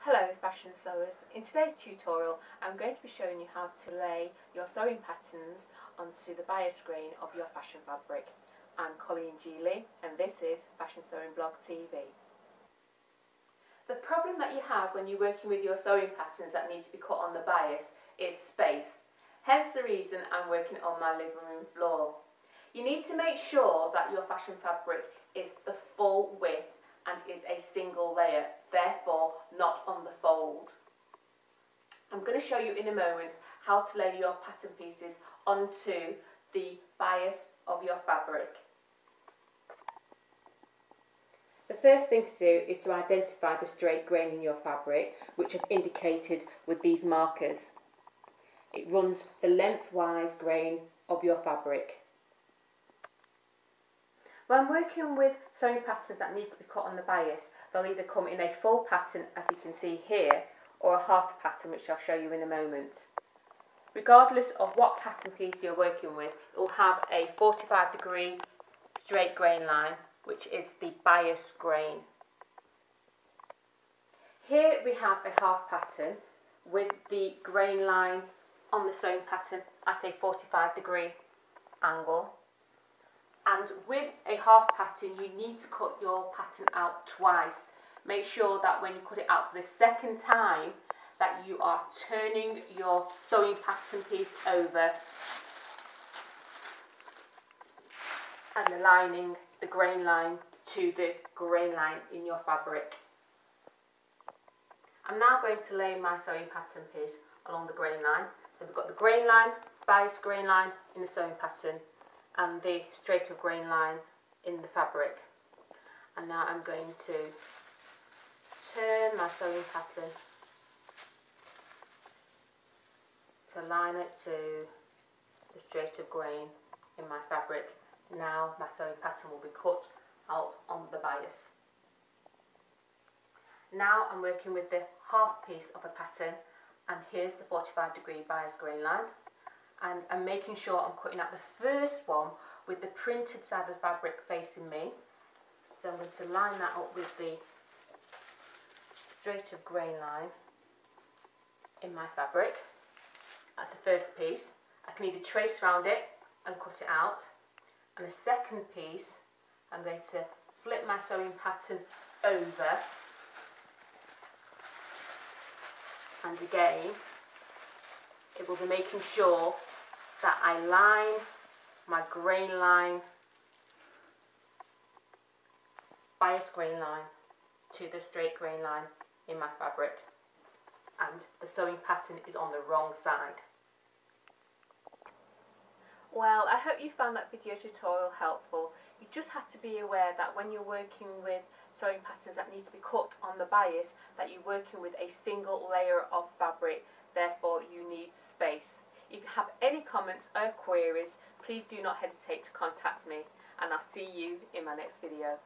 Hello fashion sewers, in today's tutorial I'm going to be showing you how to lay your sewing patterns onto the bias grain of your fashion fabric. I'm Colleen G. Lee and this is Fashion Sewing Blog TV. The problem that you have when you're working with your sewing patterns that need to be cut on the bias is space. Hence the reason I'm working on my living room floor. You need to make sure that your fashion fabric is the full width and is a single layer, therefore not on the fold. I'm going to show you in a moment how to lay your pattern pieces onto the bias of your fabric. The first thing to do is to identify the straight grain in your fabric, which I've indicated with these markers. It runs the lengthwise grain of your fabric. When working with sewing patterns that need to be cut on the bias, they'll either come in a full pattern, as you can see here, or a half pattern, which I'll show you in a moment. Regardless of what pattern piece you're working with, it will have a 45-degree straight grain line, which is the bias grain. Here we have a half pattern with the grain line on the sewing pattern at a 45-degree angle. And with a half pattern, you need to cut your pattern out twice. Make sure that when you cut it out for the second time, that you are turning your sewing pattern piece over and aligning the grain line to the grain line in your fabric. I'm now going to lay my sewing pattern piece along the grain line. So we've got the grain line, bias grain line in the sewing pattern, and the straight of grain line in the fabric. And now I'm going to turn my sewing pattern to align it to the straight of grain in my fabric. Now my sewing pattern will be cut out on the bias. Now I'm working with the half piece of a pattern, and here's the 45-degree bias grain line. And I'm making sure I'm cutting out the first one with the printed side of the fabric facing me. So I'm going to line that up with the straight of grain line in my fabric. That's the first piece. I can either trace around it and cut it out. And the second piece, I'm going to flip my sewing pattern over. And again, it will be making sure that I line my grain line, bias grain line, to the straight grain line in my fabric, and the sewing pattern is on the wrong side. Well, I hope you found that video tutorial helpful. You just have to be aware that when you're working with sewing patterns that need to be cut on the bias, that you're working with a single layer of fabric, therefore you need space. If you have any comments or queries, please do not hesitate to contact me, and I'll see you in my next video.